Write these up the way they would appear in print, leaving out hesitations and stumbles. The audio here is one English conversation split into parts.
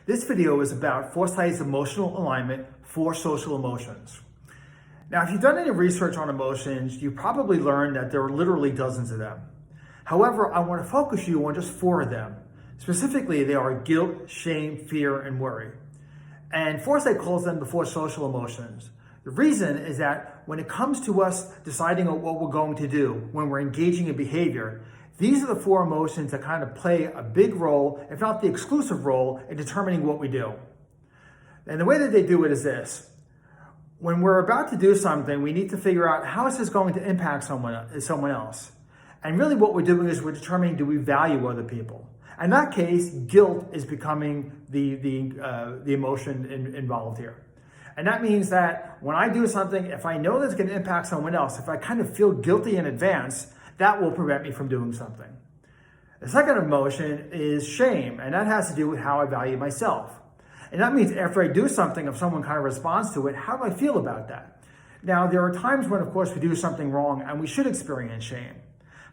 This video is about Foresight's emotional alignment for social emotions. Now, if you've done any research on emotions, you probably learned that there are literally dozens of them. However, I want to focus you on just 4 of them. Specifically, they are guilt, shame, fear, and worry. And Foresight calls them the 4 social emotions. The reason is that when it comes to us deciding on what we're going to do, when we're engaging in behavior, these are the 4 emotions that kind of play a big role, if not the exclusive role, in determining what we do. And the way that they do it is this. When we're about to do something, we need to figure out how is this going to impact someone else. And really what we're doing is we're determining, do we value other people? In that case, guilt is becoming the emotion involved here. And that means that when I do something, if I know that's going to impact someone else, if I kind of feel guilty in advance, that will prevent me from doing something. The second emotion is shame, and that has to do with how I value myself. And that means after I do something, if someone kind of responds to it, how do I feel about that? Now, there are times when, of course, we do something wrong and we should experience shame.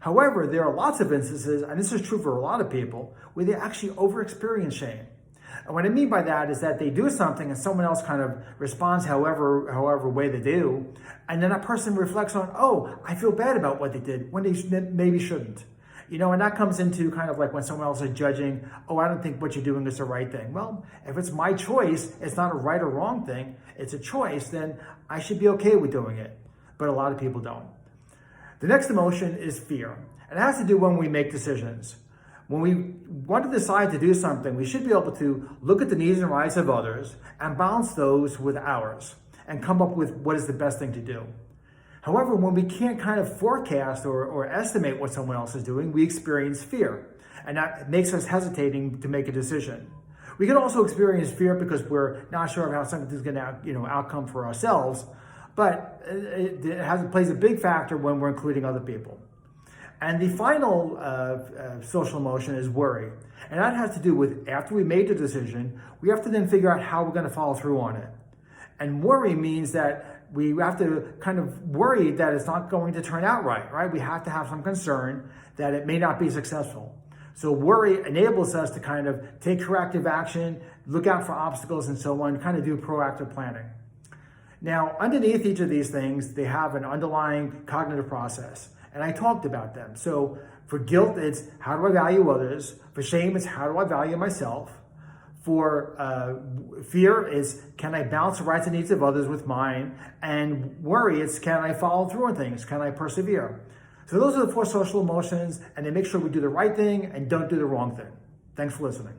However, there are lots of instances, and this is true for a lot of people, where they actually over-experience shame. And what I mean by that is that they do something and someone else kind of responds however way they do, and then that person reflects on, oh, I feel bad about what they did, when they maybe shouldn't. You know, and that comes into kind of like when someone else is judging, oh, I don't think what you're doing is the right thing. Well, if it's my choice, it's not a right or wrong thing, it's a choice, then I should be okay with doing it. But a lot of people don't. The next emotion is fear. And it has to do when we make decisions. When we want to decide to do something, we should be able to look at the needs and rights of others and balance those with ours and come up with what is the best thing to do. However, when we can't kind of forecast or estimate what someone else is doing, we experience fear, and that makes us hesitating to make a decision. We can also experience fear because we're not sure of how something's going to outcome for ourselves, but it plays a big factor when we're including other people. And the final social emotion is worry. And that has to do with after we made the decision, we have to then figure out how we're going to follow through on it. And worry means that we have to kind of worry that it's not going to turn out right? We have to have some concern that it may not be successful. So worry enables us to kind of take corrective action, look out for obstacles and so on, kind of do proactive planning. Now, underneath each of these things, they have an underlying cognitive process. And I talked about them. So for guilt, it's how do I value others? For shame, it's how do I value myself? For fear is can I balance the rights and needs of others with mine? And worry, it's can I follow through on things? Can I persevere? So those are the 4 social emotions, and they make sure we do the right thing and don't do the wrong thing. Thanks for listening.